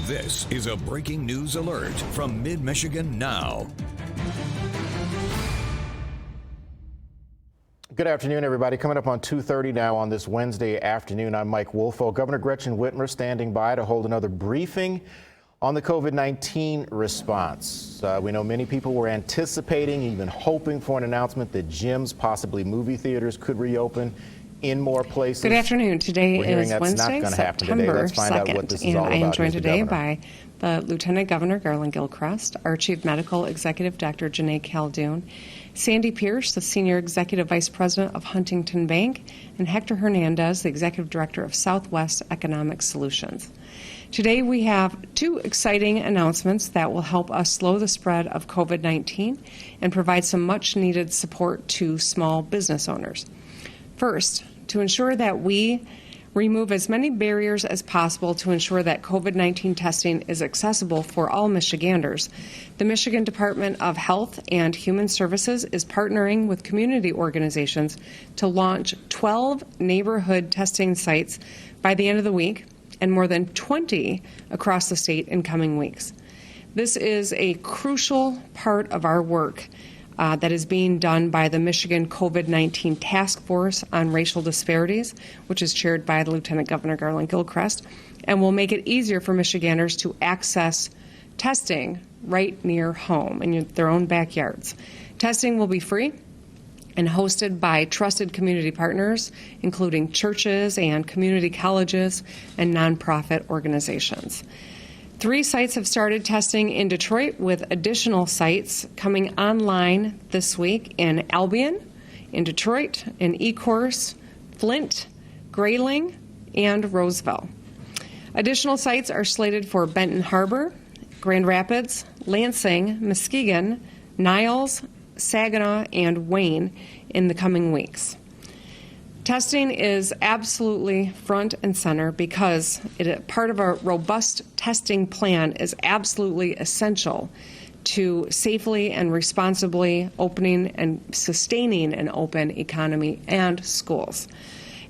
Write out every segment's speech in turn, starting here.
This is a breaking news alert from Mid-Michigan Now. Good afternoon, everybody. Coming up on 2:30 now on this Wednesday afternoon, I'm Mike Wolfo. Governor Gretchen Whitmer standing by to hold another briefing on the COVID-19 response. We know many people were anticipating, even hoping for an announcement that gyms, possibly movie theaters, could reopen in more places. Good afternoon. Today is Wednesday, September September 2nd, and I am joined today by the Lieutenant Governor Garland Gilchrist, our Chief Medical Executive Dr. Janae Caldoun, Sandy Pierce, the Senior Executive Vice President of Huntington Bank, and Hector Hernandez, the Executive Director of Southwest Economic Solutions. Today we have two exciting announcements that will help us slow the spread of COVID-19 and provide some much-needed support to small business owners. First, to ensure that we remove as many barriers as possible to ensure that COVID-19 testing is accessible for all Michiganders, the Michigan Department of Health and Human Services is partnering with community organizations to launch 12 neighborhood testing sites by the end of the week and more than 20 across the state in coming weeks. This is a crucial part of our work that is being done by the Michigan COVID-19 Task Force on Racial Disparities, which is chaired by the Lieutenant Governor Garland Gilchrist, and will make it easier for Michiganders to access testing right near home in their own backyards. Testing will be free and hosted by trusted community partners, including churches and community colleges and nonprofit organizations. 3 sites have started testing in Detroit, with additional sites coming online this week in Albion, in Detroit, in Ecorse, Flint, Grayling, and Roseville. Additional sites are slated for Benton Harbor, Grand Rapids, Lansing, Muskegon, Niles, Saginaw, and Wayne in the coming weeks. Testing is absolutely front and center because part of a robust testing plan is absolutely essential to safely and responsibly opening and sustaining an open economy and schools.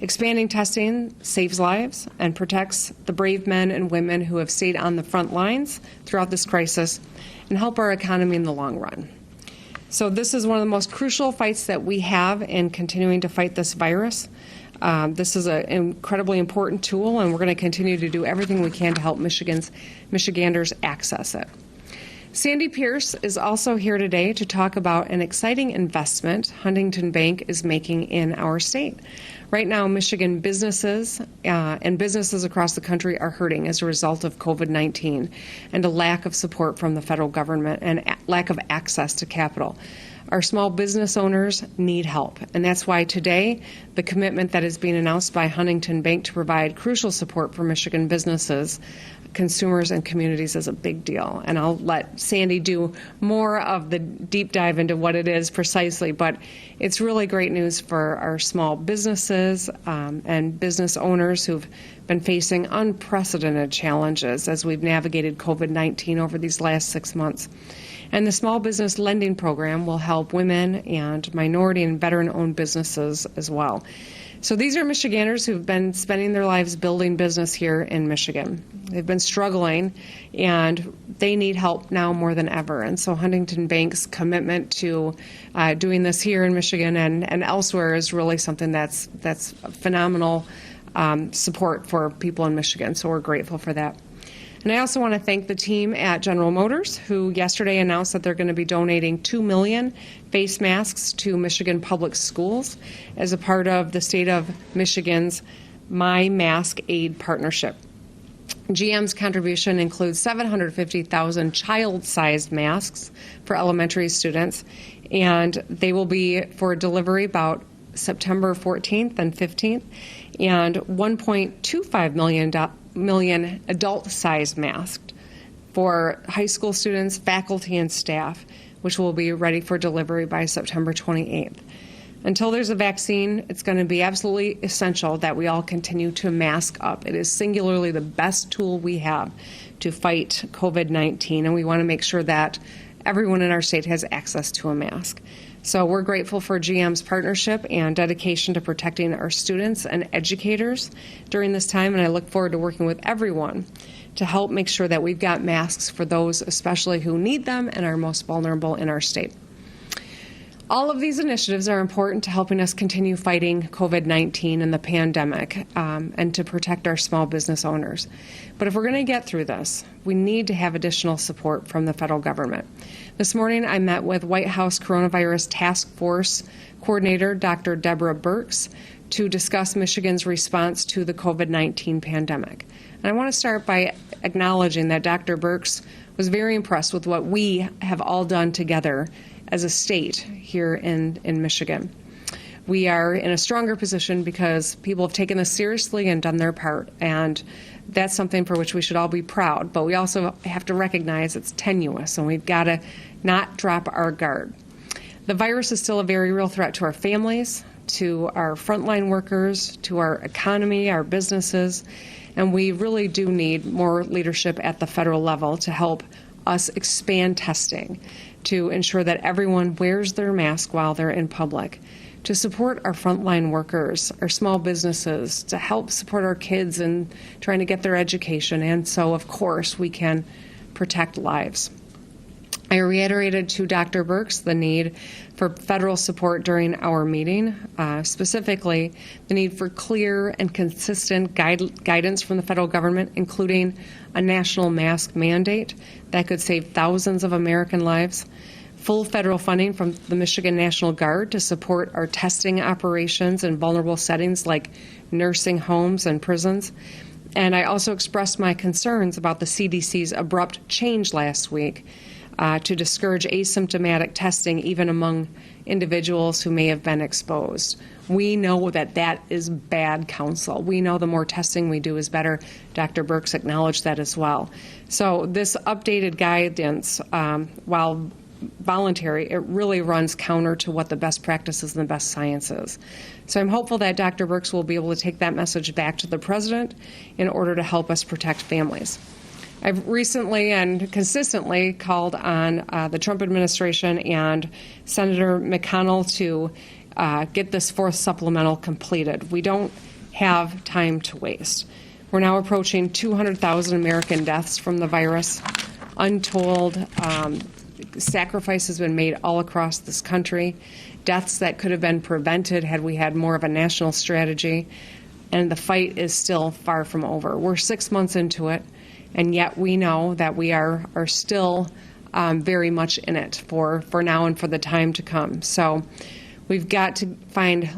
Expanding testing saves lives and protects the brave men and women who have stayed on the front lines throughout this crisis and help our economy in the long run. So this is one of the most crucial fights that we have in continuing to fight this virus. This is an incredibly important tool, and we're going to continue to do everything we can to help Michiganders access it. Sandy Pierce is also here today to talk about an exciting investment Huntington Bank is making in our state. Right now, Michigan businesses and businesses across the country are hurting as a result of COVID-19 and a lack of support from the federal government and lack of access to capital. Our small business owners need help, and that's why today the commitment that is being announced by Huntington Bank to provide crucial support for Michigan businesses, consumers, and communities is a big deal. And I'll let Sandy do more of the deep dive into what it is precisely, but it's really great news for our small businesses and business owners who've been facing unprecedented challenges as we've navigated COVID-19 over these last 6 months. And the Small Business Lending Program will help women and minority and veteran-owned businesses as well. So these are Michiganders who've been spending their lives building business here in Michigan. They've been struggling, and they need help now more than ever. And so Huntington Bank's commitment to doing this here in Michigan and elsewhere is really something that's phenomenal support for people in Michigan. So we're grateful for that. And I also want to thank the team at General Motors, who yesterday announced that they're going to be donating 2 million face masks to Michigan public schools as a part of the state of Michigan's My Mask Aid partnership. GM's contribution includes 750,000 child-sized masks for elementary students, and they will be for delivery about September 14th and 15th, and 1.25 million adult-sized masks for high school students, faculty, and staff, which will be ready for delivery by September 28th. Until there's a vaccine, it's going to be absolutely essential that we all continue to mask up. It is singularly the best tool we have to fight COVID-19, and we want to make sure that everyone in our state has access to a mask. So we're grateful for GM's partnership and dedication to protecting our students and educators during this time, and I look forward to working with everyone to help make sure that we've got masks for those especially who need them and are most vulnerable in our state. All of these initiatives are important to helping us continue fighting COVID-19 and the pandemic and to protect our small business owners. But if we're going to get through this, we need to have additional support from the federal government. This morning, I met with White House Coronavirus Task Force Coordinator Dr. Deborah Birx to discuss Michigan's response to the COVID-19 pandemic. And I want to start by acknowledging that Dr. Birx was very impressed with what we have all done together as a state here in Michigan. We are in a stronger position because people have taken this seriously and done their part, and that's something for which we should all be proud. But we also have to recognize it's tenuous, and we've got to not drop our guard. The virus is still a very real threat to our families, to our frontline workers, to our economy, our businesses, and we really do need more leadership at the federal level to help us expand testing, to ensure that everyone wears their mask while they're in public, to support our frontline workers, our small businesses, to help support our kids in trying to get their education, and so, of course, we can protect lives. I reiterated to Dr. Birx the need for federal support during our meeting, specifically the need for clear and consistent guidance from the federal government, including a national mask mandate that could save thousands of American lives, full federal funding from the Michigan National Guard to support our testing operations in vulnerable settings like nursing homes and prisons. And I also expressed my concerns about the CDC's abrupt change last week to discourage asymptomatic testing even among individuals who may have been exposed. We know that that is bad counsel. We know the more testing we do is better. Dr. Birx acknowledged that as well. So this updated guidance, while voluntary, it really runs counter to what the best practices and the best science is. So I'm hopeful that Dr. Birx will be able to take that message back to the president in order to help us protect families. I've recently and consistently called on the Trump administration and Senator McConnell to get this fourth supplemental completed. We don't have time to waste. We're now approaching 200,000 American deaths from the virus. Untold sacrifice has been made all across this country, deaths that could have been prevented had we had more of a national strategy, and the fight is still far from over. We're 6 months into it, and yet we know that we are still very much in it for now and for the time to come. So we've got to find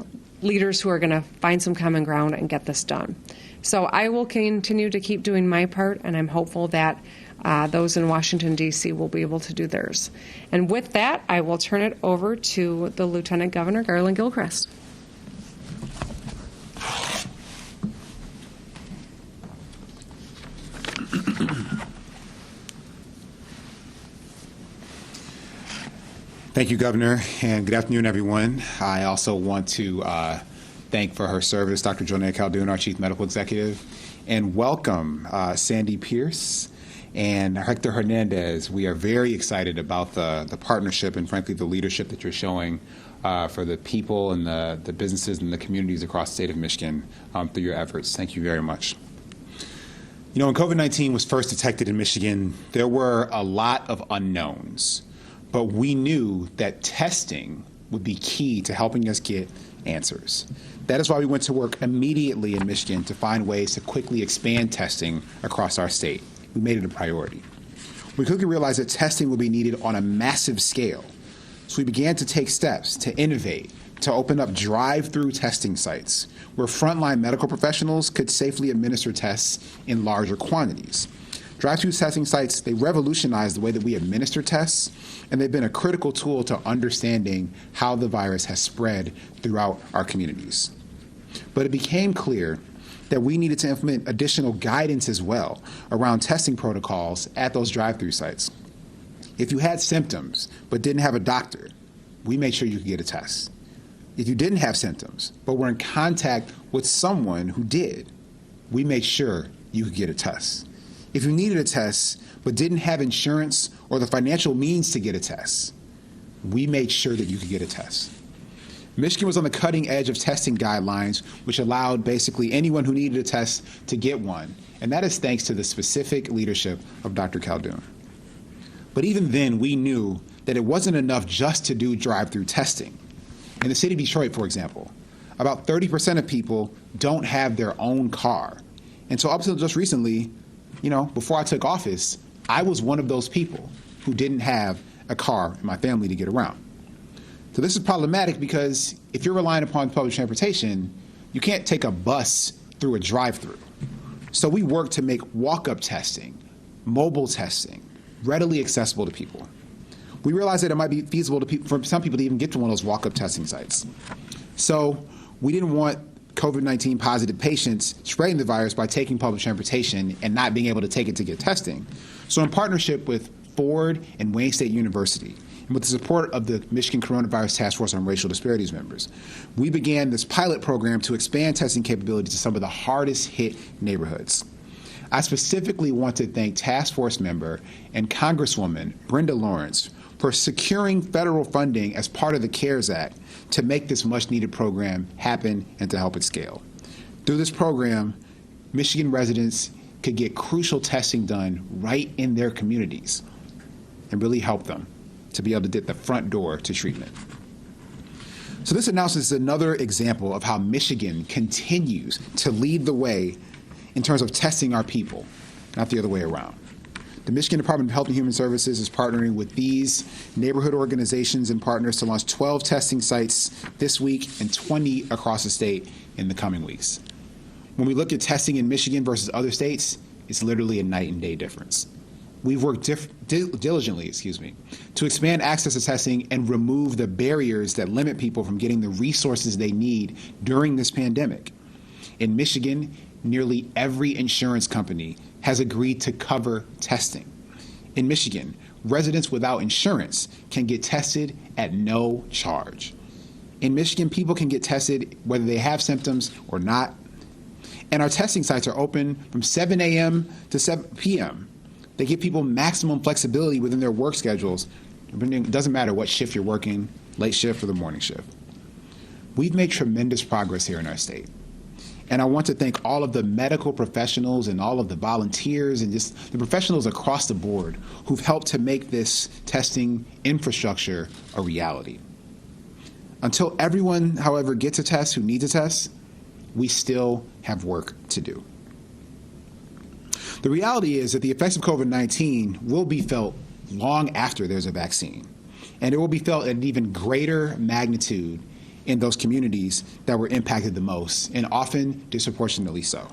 leaders who are going to find some common ground and get this done. So I will continue to keep doing my part, and I'm hopeful that those in Washington, D.C. will be able to do theirs. And with that, I will turn it over to the Lieutenant Governor, Garland Gilchrist. Thank you, Governor, and good afternoon, everyone. I also want to thank for her service Dr. Joneigh Khaldun, our Chief Medical Executive, and welcome Sandy Pierce and Hector Hernandez. We are very excited about the partnership and, frankly, the leadership that you're showing for the people and the businesses and the communities across the state of Michigan through your efforts. Thank you very much. You know, when COVID-19 was first detected in Michigan, there were a lot of unknowns. But we knew that testing would be key to helping us get answers. That is why we went to work immediately in Michigan to find ways to quickly expand testing across our state. We made it a priority. We quickly realized that testing would be needed on a massive scale. So we began to take steps to innovate, to open up drive-through testing sites where frontline medical professionals could safely administer tests in larger quantities. Drive-through testing sites, they revolutionized the way that we administer tests, and they've been a critical tool to understanding how the virus has spread throughout our communities. But it became clear that we needed to implement additional guidance as well around testing protocols at those drive-through sites. If you had symptoms but didn't have a doctor, we made sure you could get a test. If you didn't have symptoms but were in contact with someone who did, we made sure you could get a test. If you needed a test but didn't have insurance or the financial means to get a test, we made sure that you could get a test. Michigan was on the cutting edge of testing guidelines, which allowed basically anyone who needed a test to get one. And that is thanks to the specific leadership of Dr. Khaldun. But even then, we knew that it wasn't enough just to do drive-through testing. In the city of Detroit, for example, about 30% of people don't have their own car. And so up until just recently, before I took office, I was one of those people who didn't have a car in my family to get around. So this is problematic because if you're relying upon public transportation, you can't take a bus through a drive-through. So we work to make walk-up testing, mobile testing, readily accessible to people. We realized that it might be feasible for some people to even get to one of those walk-up testing sites. So we didn't want COVID-19 positive patients spreading the virus by taking public transportation and not being able to take it to get testing. So in partnership with Ford and Wayne State University, and with the support of the Michigan Coronavirus Task Force on Racial Disparities members, we began this pilot program to expand testing capabilities to some of the hardest hit neighborhoods. I specifically want to thank Task Force member and Congresswoman Brenda Lawrence for securing federal funding as part of the CARES Act to make this much-needed program happen and to help it scale. Through this program, Michigan residents could get crucial testing done right in their communities and really help them to be able to get the front door to treatment. So this announcement is another example of how Michigan continues to lead the way in terms of testing our people, not the other way around. The Michigan Department of Health and Human Services is partnering with these neighborhood organizations and partners to launch 12 testing sites this week and 20 across the state in the coming weeks. When we look at testing in Michigan versus other states, it's literally a night and day difference. We've worked diligently, to expand access to testing and remove the barriers that limit people from getting the resources they need during this pandemic. In Michigan, nearly every insurance company has agreed to cover testing. In Michigan, residents without insurance can get tested at no charge. In Michigan, people can get tested whether they have symptoms or not. And our testing sites are open from 7 a.m. to 7 p.m. They give people maximum flexibility within their work schedules. It doesn't matter what shift you're working, late shift or the morning shift. We've made tremendous progress here in our state. And I want to thank all of the medical professionals and all of the volunteers and just the professionals across the board who've helped to make this testing infrastructure a reality. Until everyone, however, gets a test who needs a test, we still have work to do. The reality is that the effects of COVID-19 will be felt long after there's a vaccine, and it will be felt at an even greater magnitude in those communities that were impacted the most, and often disproportionately so.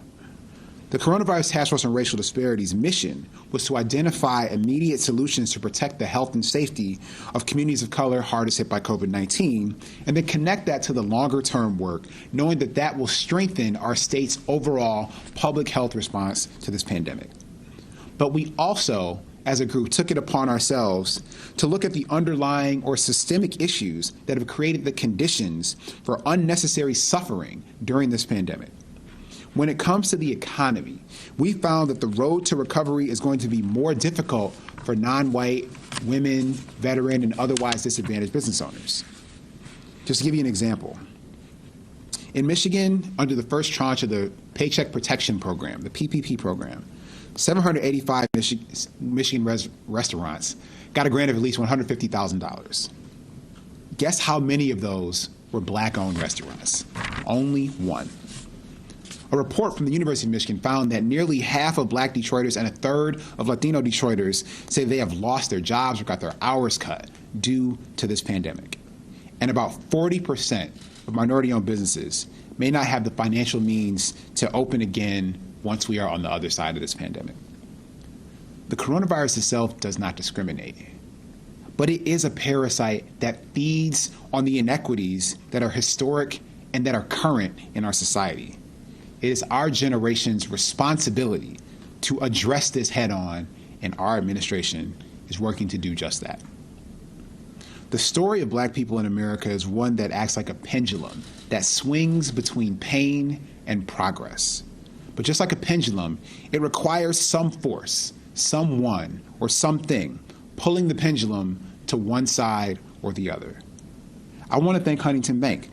The Coronavirus Task Force on Racial Disparities' mission was to identify immediate solutions to protect the health and safety of communities of color hardest hit by COVID-19, and then connect that to the longer-term work, knowing that that will strengthen our state's overall public health response to this pandemic. But we also, as a group, took it upon ourselves to look at the underlying or systemic issues that have created the conditions for unnecessary suffering during this pandemic. When it comes to the economy, we found that the road to recovery is going to be more difficult for non-white, women, veteran, and otherwise disadvantaged business owners. Just to give you an example, in Michigan, under the first tranche of the Paycheck Protection Program, the PPP program, 785 Michigan restaurants got a grant of at least $150,000. Guess how many of those were Black-owned restaurants? Only one. A report from the University of Michigan found that nearly half of Black Detroiters and a third of Latino Detroiters say they have lost their jobs or got their hours cut due to this pandemic. And about 40% of minority-owned businesses may not have the financial means to open again once we are on the other side of this pandemic. The coronavirus itself does not discriminate, but it is a parasite that feeds on the inequities that are historic and that are current in our society. It is our generation's responsibility to address this head on, and our administration is working to do just that. The story of Black people in America is one that acts like a pendulum that swings between pain and progress. But just like a pendulum, it requires some force, someone, or something pulling the pendulum to one side or the other. I want to thank Huntington Bank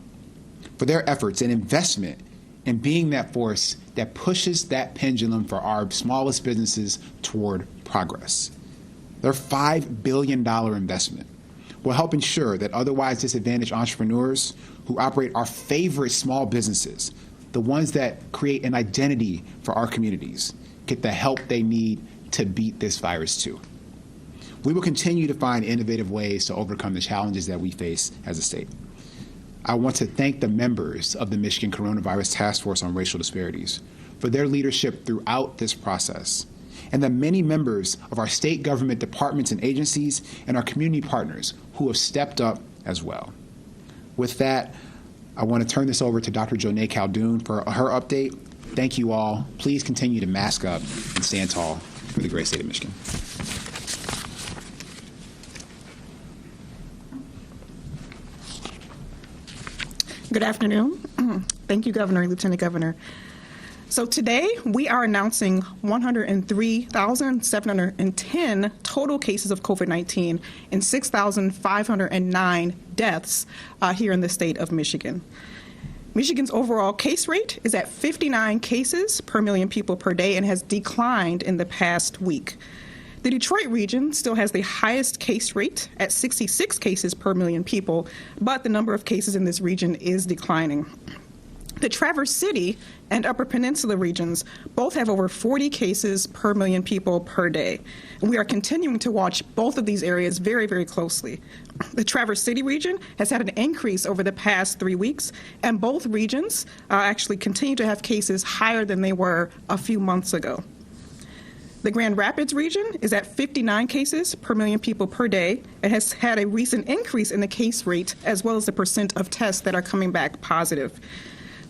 for their efforts and investment in being that force that pushes that pendulum for our smallest businesses toward progress. Their $5 billion investment will help ensure that otherwise disadvantaged entrepreneurs who operate our favorite small businesses, the ones that create an identity for our communities, get the help they need to beat this virus too. We will continue to find innovative ways to overcome the challenges that we face as a state. I want to thank the members of the Michigan Coronavirus Task Force on Racial Disparities for their leadership throughout this process, and the many members of our state government departments and agencies and our community partners who have stepped up as well. With that, I want to turn this over to Dr. Jonae Caldoun for her update. Thank you all. Please continue to mask up and stand tall for the great state of Michigan. Good afternoon. Thank you, Governor and Lieutenant Governor. So today we are announcing 103,710 total cases of COVID-19 and 6,509 deaths here in the state of Michigan. Michigan's overall case rate is at 59 cases per million people per day and has declined in the past week. The Detroit region still has the highest case rate at 66 cases per million people, but the number of cases in this region is declining. The Traverse City and Upper Peninsula regions both have over 40 cases per million people per day. And we are continuing to watch both of these areas very, very closely. The Traverse City region has had an increase over the past 3 weeks, and both regions actually continue to have cases higher than they were a few months ago. The Grand Rapids region is at 59 cases per million people per day and has had a recent increase in the case rate as well as the percent of tests that are coming back positive.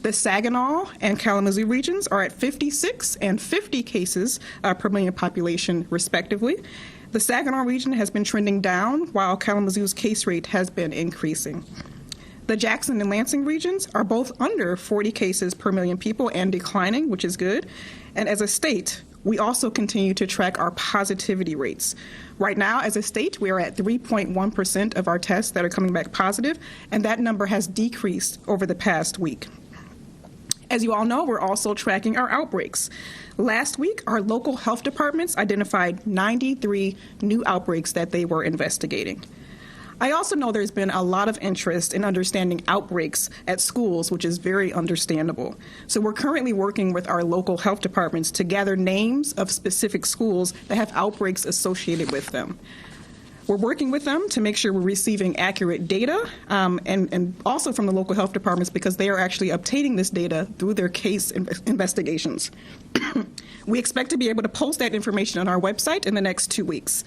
The Saginaw and Kalamazoo regions are at 56 and 50 cases per million population, respectively. The Saginaw region has been trending down while Kalamazoo's case rate has been increasing. The Jackson and Lansing regions are both under 40 cases per million people and declining, which is good. And as a state, we also continue to track our positivity rates. Right now, as a state, we are at 3.1% of our tests that are coming back positive, and that number has decreased over the past week. As you all know, we're also tracking our outbreaks. Last week, our local health departments identified 93 new outbreaks that they were investigating. I also know there's been a lot of interest in understanding outbreaks at schools, which is very understandable. So we're currently working with our local health departments to gather names of specific schools that have outbreaks associated with them. We're working with them to make sure we're receiving accurate data and also from the local health departments because they are actually obtaining this data through their case investigations. We expect to be able to post that information on our website in the next 2 weeks.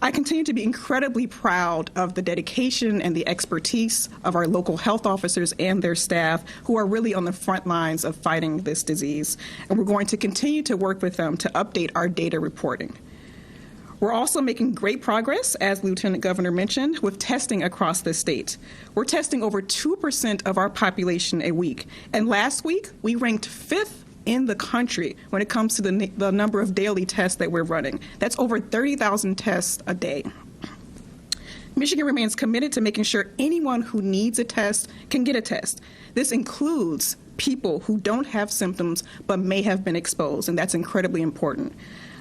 I continue to be incredibly proud of the dedication and the expertise of our local health officers and their staff who are really on the front lines of fighting this disease. And we're going to continue to work with them to update our data reporting. We're also making great progress, as Lieutenant Governor mentioned, with testing across the state. We're testing over 2% of our population a week. And last week, we ranked 5th in the country when it comes to the number of daily tests that we're running. That's over 30,000 tests a day. Michigan remains committed to making sure anyone who needs a test can get a test. This includes people who don't have symptoms but may have been exposed, and that's incredibly important.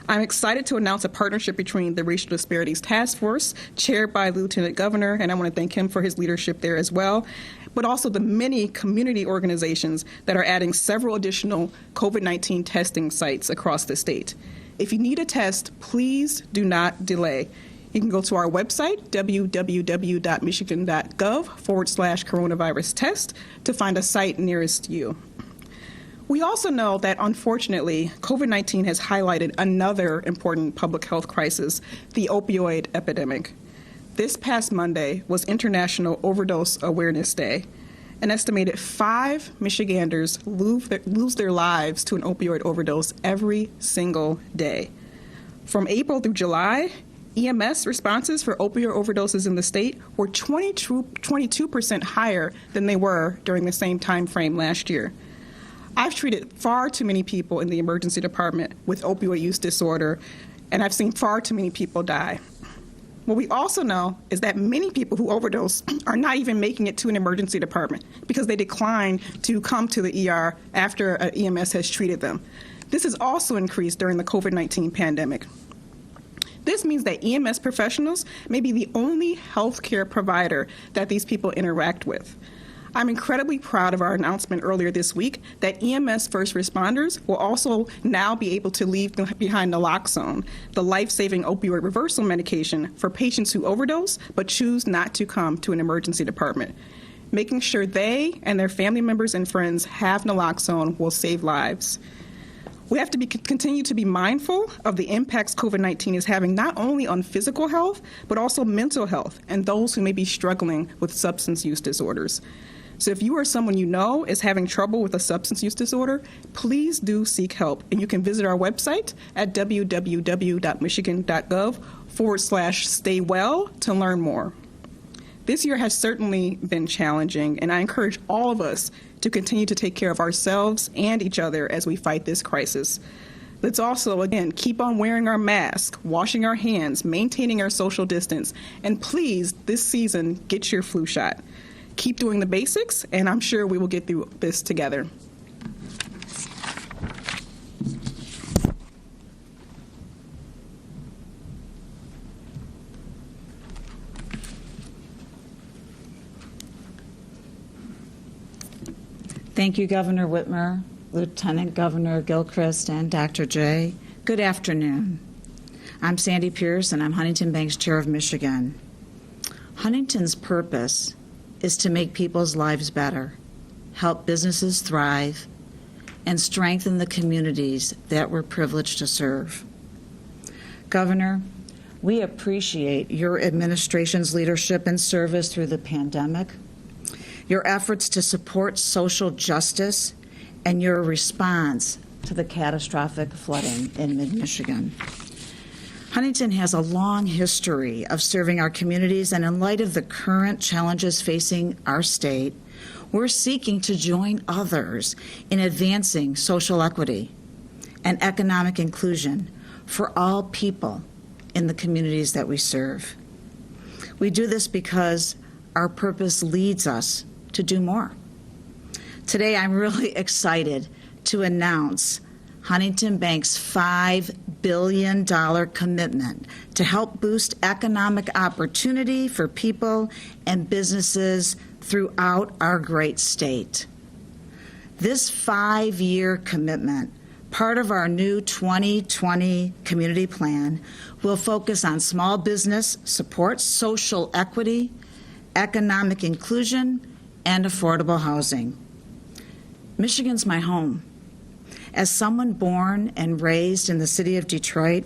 I'm excited to announce a partnership between the Racial Disparities Task Force, chaired by Lieutenant Governor, and I want to thank him for his leadership there as well, but also the many community organizations that are adding several additional COVID-19 testing sites across the state. If you need a test, please do not delay. You can go to our website, www.michigan.gov/coronavirus test, to find a site nearest you. We also know that, unfortunately, COVID-19 has highlighted another important public health crisis, the opioid epidemic. This past Monday was International Overdose Awareness Day. An estimated 5 Michiganders lose their lives to an opioid overdose every single day. From April through July, EMS responses for opioid overdoses in the state were 22% higher than they were during the same time frame last year. I've treated far too many people in the emergency department with opioid use disorder, and I've seen far too many people die. What we also know is that many people who overdose are not even making it to an emergency department because they decline to come to the ER after EMS has treated them. This has also increased during the COVID-19 pandemic. This means that EMS professionals may be the only healthcare provider that these people interact with. I'm incredibly proud of our announcement earlier this week that EMS first responders will also now be able to leave behind naloxone, the life-saving opioid reversal medication for patients who overdose but choose not to come to an emergency department. Making sure they and their family members and friends have naloxone will save lives. We have to continue to be mindful of the impacts COVID-19 is having not only on physical health, but also mental health and those who may be struggling with substance use disorders. So if you or someone you know is having trouble with a substance use disorder, please do seek help. And you can visit our website at www.michigan.gov/staywell to learn more. This year has certainly been challenging, and I encourage all of us to continue to take care of ourselves and each other as we fight this crisis. Let's also, again, keep on wearing our mask, washing our hands, maintaining our social distance, and please, this season, get your flu shot. Keep doing the basics, and I'm sure we will get through this together. Thank you, Governor Whitmer, Lieutenant Governor Gilchrist, and Dr. J. Good afternoon. I'm Sandy Pierce, and I'm Huntington Bank's Chair of Michigan. Huntington's purpose is to make people's lives better, help businesses thrive, and strengthen the communities that we're privileged to serve. Governor, we appreciate your administration's leadership and service through the pandemic, your efforts to support social justice, and your response to the catastrophic flooding in mid-Michigan. Huntington has a long history of serving our communities, and in light of the current challenges facing our state, we're seeking to join others in advancing social equity and economic inclusion for all people in the communities that we serve. We do this because our purpose leads us to do more. Today, I'm really excited to announce Huntington Bank's $5 billion commitment to help boost economic opportunity for people and businesses throughout our great state. This 5-year commitment, part of our new 2020 community plan, will focus on small business support, social equity, economic inclusion, and affordable housing. Michigan's my home. As someone born and raised in the city of Detroit,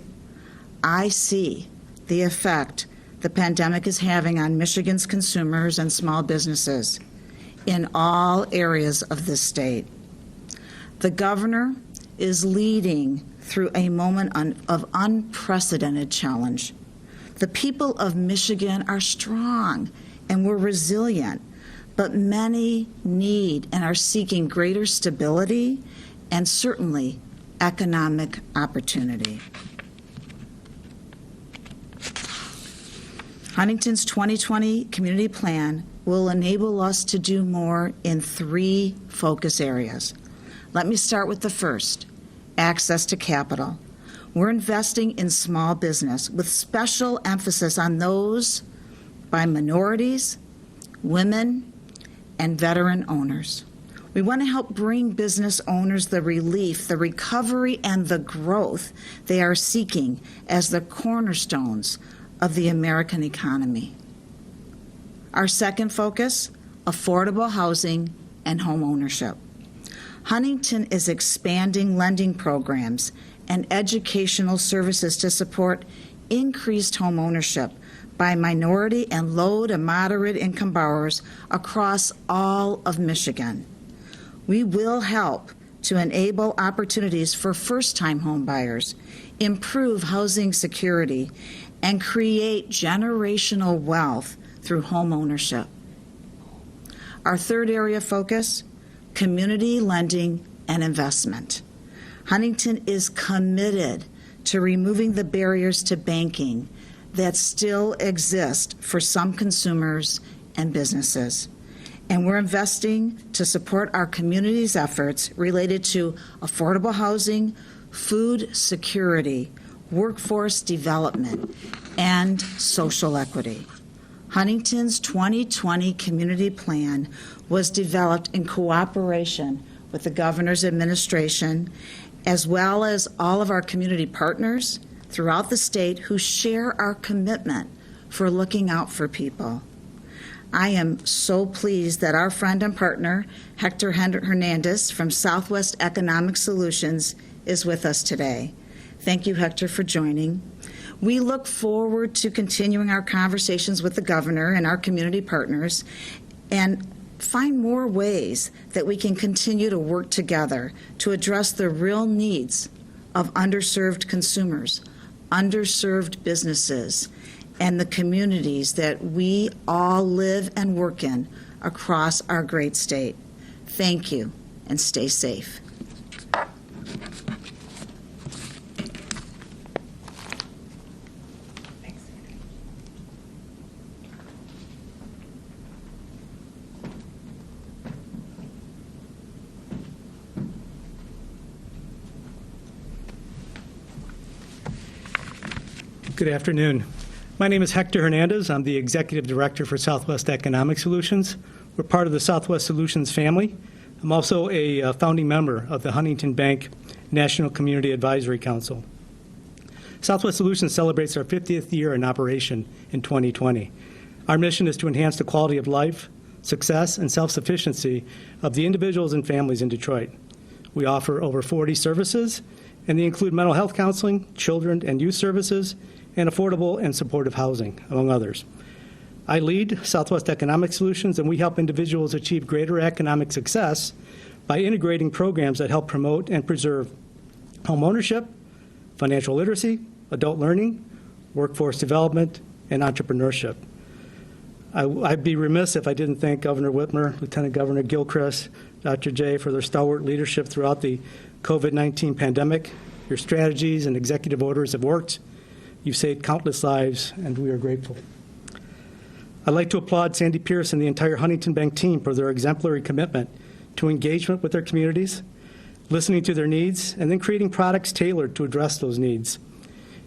I see the effect the pandemic is having on Michigan's consumers and small businesses in all areas of this state. The governor is leading through a moment of unprecedented challenge. The people of Michigan are strong and we're resilient, but many need and are seeking greater stability and certainly economic opportunity. Huntington's 2020 community plan will enable us to do more in 3 focus areas. Let me start with the first, access to capital. We're investing in small business with special emphasis on those by minorities, women, and veteran owners. We want to help bring business owners the relief, the recovery, and the growth they are seeking as the cornerstones of the American economy. Our second focus, affordable housing and home ownership. Huntington is expanding lending programs and educational services to support increased home ownership by minority and low to moderate income borrowers across all of Michigan. We will help to enable opportunities for first-time home buyers, improve housing security, and create generational wealth through home ownership. Our third area of focus, community lending and investment. Huntington is committed to removing the barriers to banking that still exist for some consumers and businesses. And we're investing to support our community's efforts related to affordable housing, food security, workforce development, and social equity. Huntington's 2020 Community Plan was developed in cooperation with the Governor's administration, as well as all of our community partners throughout the state who share our commitment for looking out for people. I am so pleased that our friend and partner, Hector Hernandez from Southwest Economic Solutions, is with us today. Thank you, Hector, for joining. We look forward to continuing our conversations with the governor and our community partners and find more ways that we can continue to work together to address the real needs of underserved consumers, underserved businesses, and the communities that we all live and work in across our great state. Thank you, and stay safe. Good afternoon. My name is Hector Hernandez. I'm the Executive Director for Southwest Economic Solutions. We're part of the Southwest Solutions family. I'm also a founding member of the Huntington Bank National Community Advisory Council. Southwest Solutions celebrates our 50th year in operation in 2020. Our mission is to enhance the quality of life, success, and self-sufficiency of the individuals and families in Detroit. We offer over 40 services, and they include mental health counseling, children and youth services, and affordable and supportive housing, among others. I lead Southwest Economic Solutions, and we help individuals achieve greater economic success by integrating programs that help promote and preserve home ownership, financial literacy, adult learning, workforce development, and entrepreneurship. I'd be remiss if I didn't thank Governor Whitmer, Lieutenant Governor Gilchrist, Dr. Jay for their stalwart leadership throughout the COVID-19 pandemic. Your strategies and executive orders have worked. You've saved countless lives, and we are grateful. I'd like to applaud Sandy Pierce and the entire Huntington Bank team for their exemplary commitment to engagement with their communities, listening to their needs, and then creating products tailored to address those needs.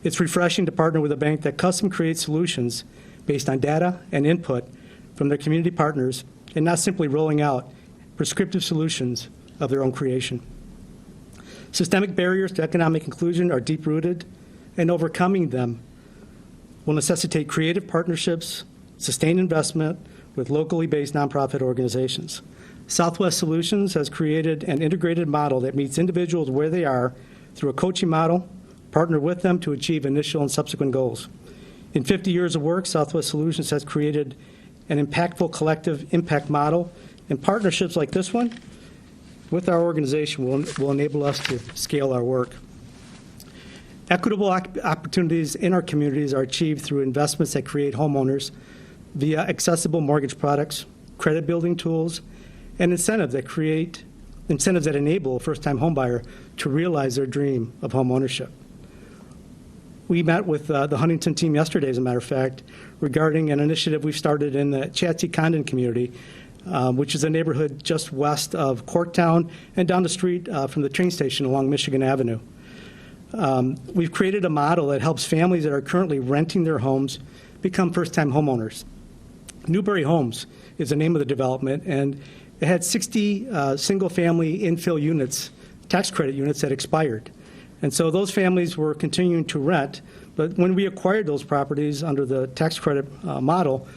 It's refreshing to partner with a bank that custom creates solutions based on data and input from their community partners and not simply rolling out prescriptive solutions of their own creation. Systemic barriers to economic inclusion are deep-rooted, and overcoming them will necessitate creative partnerships, sustained investment with locally based nonprofit organizations. Southwest Solutions has created an integrated model that meets individuals where they are through a coaching model, partner with them to achieve initial and subsequent goals. In 50 years of work, Southwest Solutions has created an impactful collective impact model, and partnerships like this one with our organization will enable us to scale our work. Equitable opportunities in our communities are achieved through investments that create homeowners via accessible mortgage products, credit building tools, and incentives that enable a first-time homebuyer to realize their dream of home ownership. We met with the Huntington team yesterday, as a matter of fact, regarding an initiative we've started in the Chatsey-Condon community, which is a neighborhood just west of Corktown and down the street from the train station along Michigan Avenue. We've created a model that helps families that are currently renting their homes become first-time homeowners. Newberry Homes is the name of the development, and it had 60 single-family infill units, tax credit units that expired. And so those families were continuing to rent, but when we acquired those properties under the tax credit model,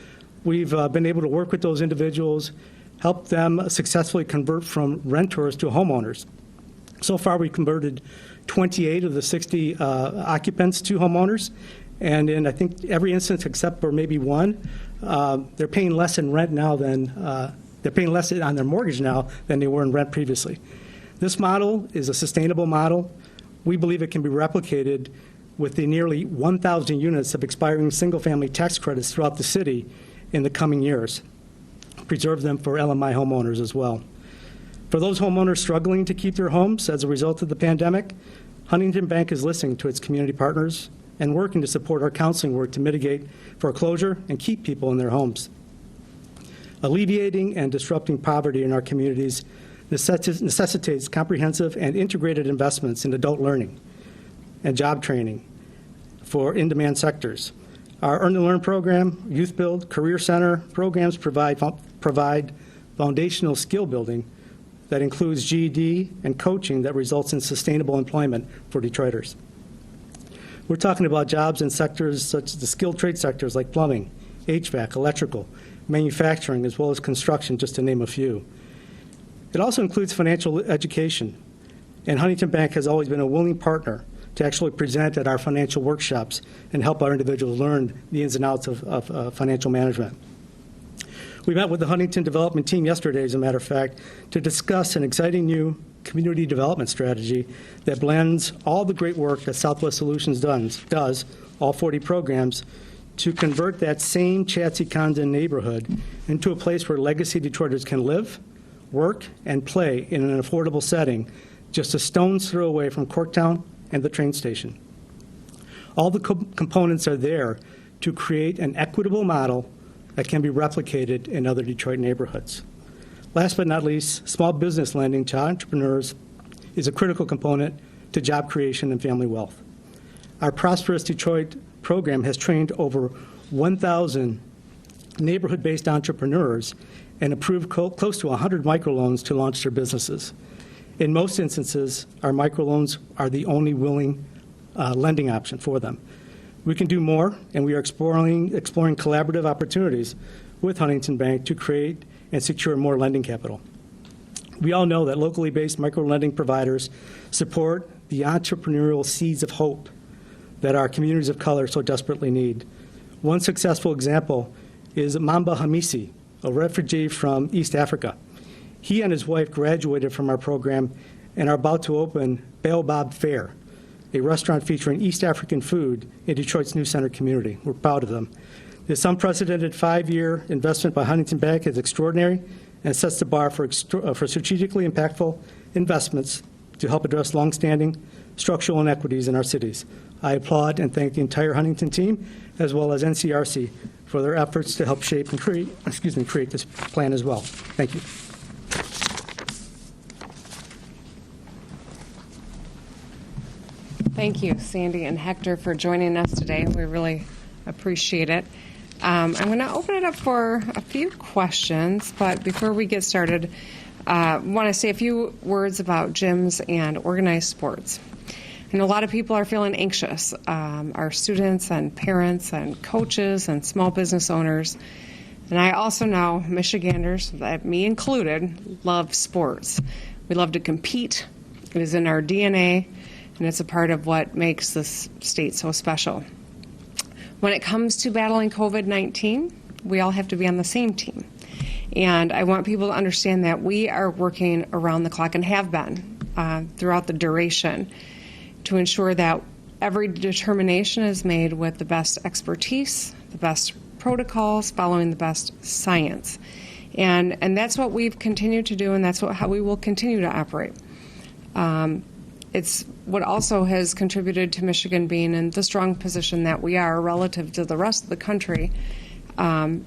we've been able to work with those individuals, help them successfully convert from renters to homeowners. So far, we converted 28 of the 60 occupants to homeowners, and in I think every instance except for maybe one, they're paying less in rent now than they're paying less on their mortgage now than they were in rent previously. This model is a sustainable model. We believe it can be replicated with the nearly 1,000 units of expiring single-family tax credits throughout the city in the coming years. Preserve them for LMI homeowners as well. For those homeowners struggling to keep their homes as a result of the pandemic, Huntington Bank is listening to its community partners and working to support our counseling work to mitigate foreclosure and keep people in their homes. Alleviating and disrupting poverty in our communities necessitates comprehensive and integrated investments in adult learning and job training for in-demand sectors. Our Earn and Learn program, Youth Build, Career Center programs provide foundational skill building that includes GED and coaching that results in sustainable employment for Detroiters. We're talking about jobs in sectors such as the skilled trade sectors like plumbing, HVAC, electrical, manufacturing, as well as construction, just to name a few. It also includes financial education, and Huntington Bank has always been a willing partner to actually present at our financial workshops and help our individuals learn the ins and outs of financial management. We met with the Huntington development team yesterday, as a matter of fact, to discuss an exciting new community development strategy that blends all the great work that Southwest Solutions does, all 40 programs, to convert that same Chatsey-Condon neighborhood into a place where legacy Detroiters can live, work, and play in an affordable setting just a stone's throw away from Corktown and the train station. All the components are there to create an equitable model that can be replicated in other Detroit neighborhoods. Last but not least, small business lending to entrepreneurs is a critical component to job creation and family wealth. Our Prosperous Detroit program has trained over 1,000 neighborhood-based entrepreneurs and approved close to 100 microloans to launch their businesses. In most instances, our microloans are the only willing lending option for them. We can do more, and we are exploring collaborative opportunities with Huntington Bank to create and secure more lending capital. We all know that locally based microlending providers support the entrepreneurial seeds of hope that our communities of color so desperately need. One successful example is Mamba Hamisi, a refugee from East Africa. He and his wife graduated from our program and are about to open Baobab Fare, a restaurant featuring East African food in Detroit's New Center community. We're proud of them. This unprecedented 5-year investment by Huntington Bank is extraordinary and sets the bar for strategically impactful investments to help address longstanding structural inequities in our cities. I applaud and thank the entire Huntington team, as well as NCRC, for their efforts to help shape and create this plan as well. Thank you. Thank you, Sandy and Hector, for joining us today. We really appreciate it. I'm going to open it up for a few questions, but before we get started, I want to say a few words about gyms and organized sports. I know a lot of people are feeling anxious, our students and parents and coaches and small business owners. And I also know Michiganders, me included, love sports. We love to compete. It is in our DNA, and it's a part of what makes this state so special. When it comes to battling COVID-19, we all have to be on the same team. And I want people to understand that we are working around the clock and have been throughout the duration to ensure that every determination is made with the best expertise, the best protocols, following the best science. And that's what we've continued to do, and that's how we will continue to operate. It's what also has contributed to Michigan being in the strong position that we are relative to the rest of the country, and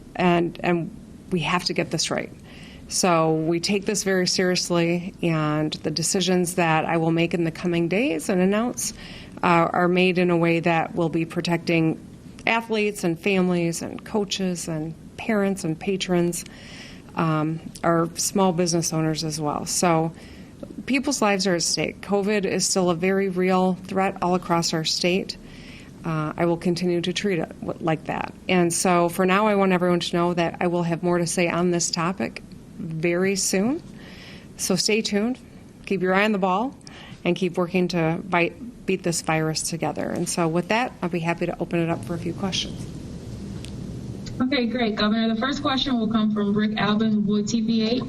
we have to get this right. So we take this very seriously, and the decisions that I will make in the coming days and announce are made in a way that will be protecting athletes and families and coaches and parents and patrons, our small business owners as well. So people's lives are at stake. COVID is still a very real threat all across our state. I will continue to treat it like that. And so for now, I want everyone to know that I will have more to say on this topic very soon. So stay tuned, keep your eye on the ball, and keep working to beat this virus together. And so with that, I'll be happy to open it up for a few questions. Okay, great, Governor. The first question will come from Rick Albin with TV8.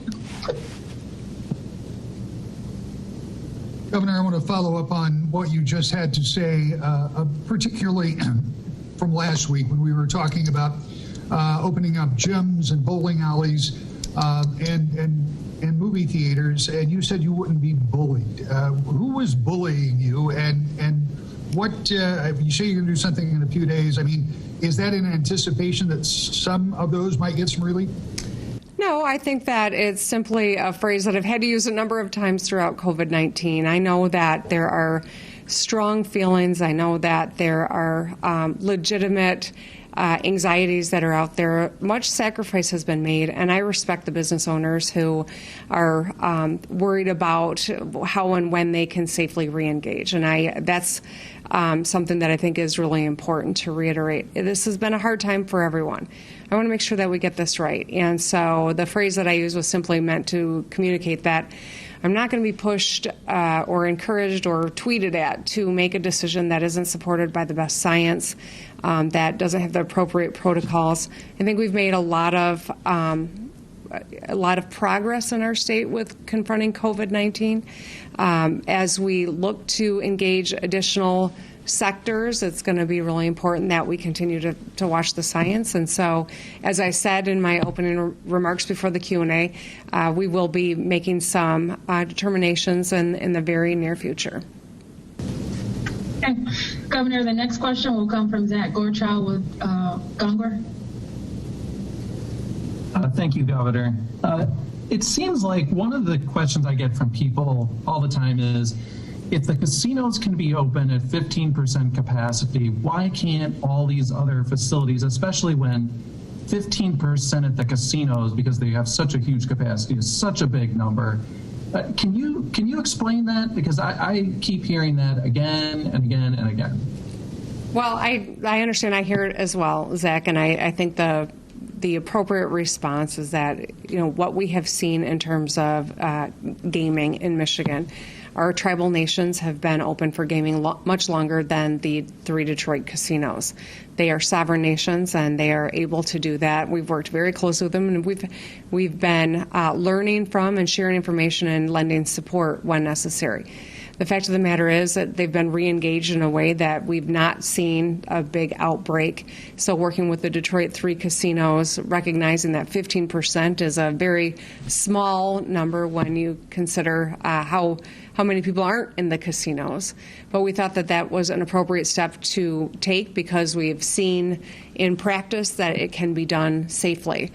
Governor, I want to follow up on what you just had to say, particularly from last week when we were talking about opening up gyms and bowling alleys and movie theaters, and you said you wouldn't be bullied. Who was bullying you, and What you say you're going to do something in a few days? I mean, is that in anticipation that some of those might get some relief? No, I think that it's simply a phrase that I've had to use a number of times throughout COVID-19. I know that there are strong feelings. I know that there are legitimate anxieties that are out there. Much sacrifice has been made, and I respect the business owners who are worried about how and when they can safely reengage. And that's something that I think is really important to reiterate. This has been a hard time for everyone. I want to make sure that we get this right. And so the phrase that I used was simply meant to communicate that I'm not going to be pushed or encouraged or tweeted at to make a decision that isn't supported by the best science, that doesn't have the appropriate protocols. I think we've made a lot of progress in our state with confronting COVID-19. As we look to engage additional sectors, it's going to be really important that we continue to watch the science. And so, as I said in my opening remarks before the Q&A, we will be making some determinations in the very near future. Okay. Governor, the next question will come from Zach Gorchow with Gongor. Thank you, Governor. It seems like one of the questions I get from people all the time is, if the casinos can be open at 15% capacity, why can't all these other facilities, especially when 15% at the casinos, because they have such a huge capacity, is such a big number? Can you explain that? Because I keep hearing that again and again and again. Well, I understand. I hear it as well, Zach, and I think the appropriate response is that, what we have seen in terms of gaming in Michigan, our tribal nations have been open for gaming much longer than the 3 Detroit casinos. They are sovereign nations, and they are able to do that. We've worked very closely with them, and we've been learning from and sharing information and lending support when necessary. The fact of the matter is that they've been re-engaged in a way that we've not seen a big outbreak. So working with the Detroit 3 casinos, recognizing that 15% is a very small number when you consider how many people aren't in the casinos. But we thought that was an appropriate step to take because we've seen in practice that it can be done safely.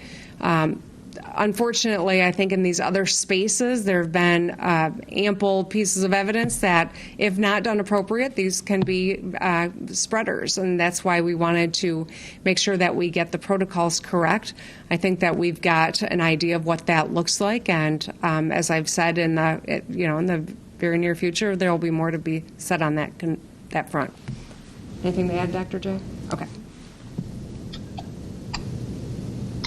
Unfortunately, I think in these other spaces, there have been ample pieces of evidence that, if not done appropriate, these can be spreaders, and that's why we wanted to make sure that we get the protocols correct. I think that we've got an idea of what that looks like, and as I've said, in the very near future, there will be more to be said on that front. Anything to add, Dr. J? Okay.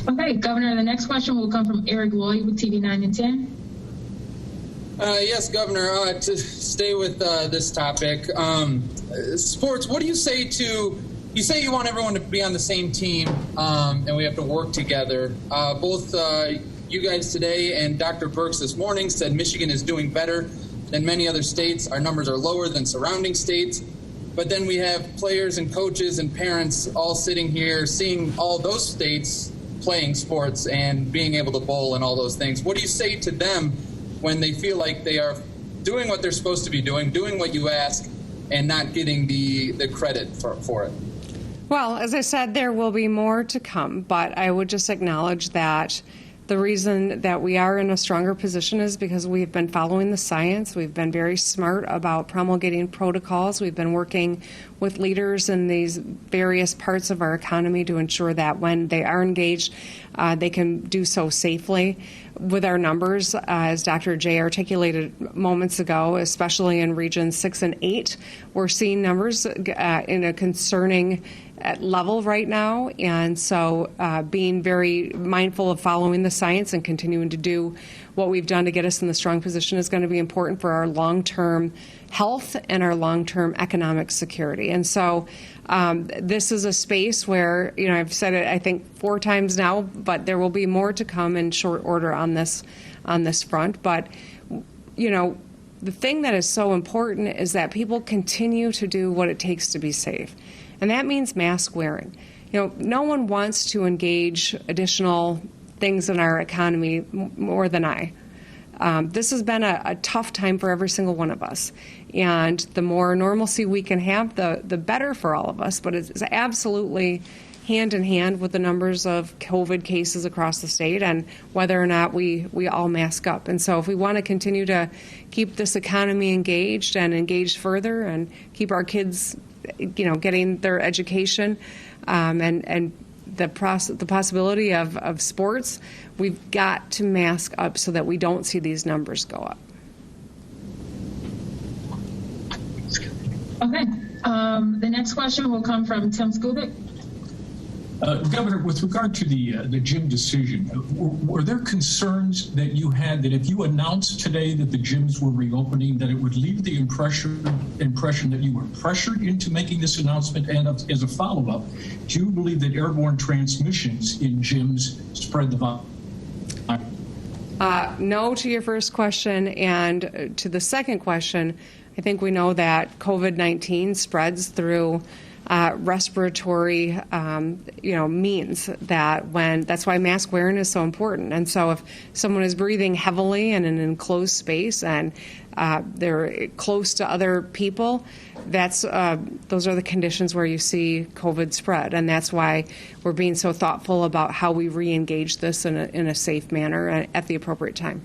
Okay, Governor, the next question will come from Eric Lloyd with TV 9 and 10. Yes, Governor, to stay with this topic, sports, what do you say you say you want everyone to be on the same team and we have to work together. Both you guys today and Dr. Birx this morning said Michigan is doing better than many other states. Our numbers are lower than surrounding states. But then we have players and coaches and parents all sitting here seeing all those states playing sports and being able to bowl and all those things. What do you say to them when they feel like they are doing what they're supposed to be doing what you ask, and not getting the credit for it? Well, as I said, there will be more to come, but I would just acknowledge that the reason that we are in a stronger position is because we've been following the science. We've been very smart about promulgating protocols. We've been working with leaders in these various parts of our economy to ensure that when they are engaged, they can do so safely. With our numbers, as Dr. J articulated moments ago, especially in regions 6 and 8, we're seeing numbers in a concerning level right now, and so being very mindful of following the science and continuing to do what we've done to get us in the strong position is going to be important for our long-term health and our long-term economic security. And so this is a space where, I've said it I think 4 times now, but there will be more to come in short order on this front. But the thing that is so important is that people continue to do what it takes to be safe. And that means mask wearing. No one wants to engage additional things in our economy more than I. This has been a tough time for every single one of us. And the more normalcy we can have, the better for all of us. But it's absolutely hand in hand with the numbers of COVID cases across the state and whether or not we all mask up. And so if we want to continue to keep this economy engaged and engaged further and keep our kids, getting their education and the possibility of sports, we've got to mask up so that we don't see these numbers go up. Okay. The next question will come from Tim Skubic. Governor, with regard to the gym decision, were there concerns that you had that if you announced today that the gyms were reopening, that it would leave the impression that you were pressured into making this announcement? And as a follow-up, do you believe that airborne transmissions in gyms spread the virus? No to your first question, and to the second question, I think we know that COVID-19 spreads through respiratory, means that's why mask wearing is so important. And so if someone is breathing heavily in an enclosed space and they're close to other people, those are the conditions where you see COVID spread. And that's why we're being so thoughtful about how we re-engage this in a safe manner at the appropriate time.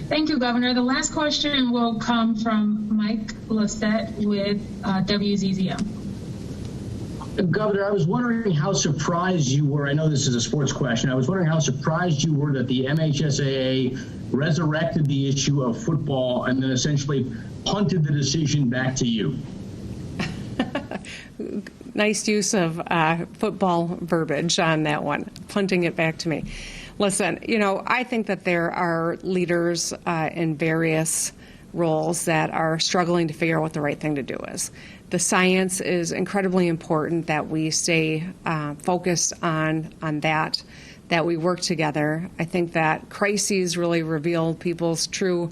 Thank you, Governor. The last question will come from Mike Lissette with WZZM. Governor, I was wondering how surprised you were. I know this is a sports question. I was wondering how surprised you were that the MHSAA resurrected the issue of football and then essentially punted the decision back to you. Nice use of football verbiage on that one, punting it back to me. Listen, I think that there are leaders in various roles that are struggling to figure out what the right thing to do is. The science is incredibly important that we stay focused on that we work together. I think that crises really reveal people's true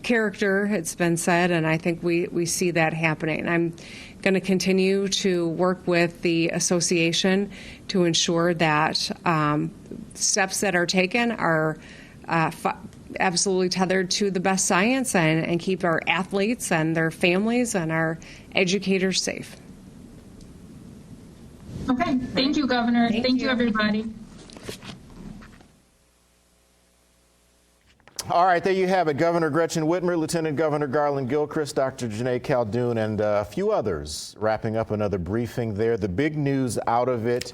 character, it's been said, and I think we see that happening. I'm going to continue to work with the association to ensure that steps that are taken are absolutely tethered to the best science and keep our athletes and their families and our educators safe. Okay. Thank you, Governor. Thank you, everybody. All right, there you have it. Governor Gretchen Whitmer, Lieutenant Governor Garland Gilchrist, Dr. Janae Caldoun, and a few others wrapping up another briefing there. The big news out of it,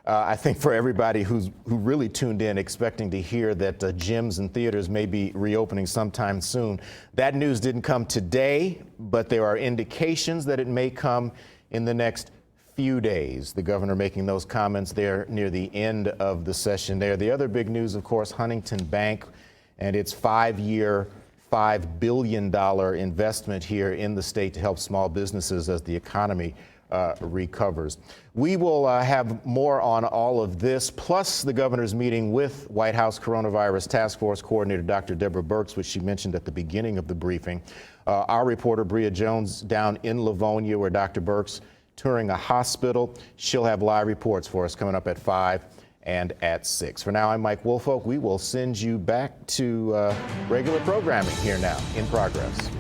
I think for everybody who really tuned in expecting to hear that gyms and theaters may be reopening sometime soon, that news didn't come today, but there are indications that it may come in the next few days. The governor making those comments there near the end of the session there. The other big news, of course, Huntington Bank and its 5-year, $5 billion investment here in the state to help small businesses as the economy recovers. We will have more on all of this, plus the governor's meeting with White House Coronavirus Task Force Coordinator Dr. Deborah Birx, which she mentioned at the beginning of the briefing. Our reporter, Bria Jones, down in Livonia, where Dr. Birx touring a hospital. She'll have live reports for us coming up at 5 and at 6. For now, I'm Mike Woolfolk. We will send you back to regular programming here now in progress.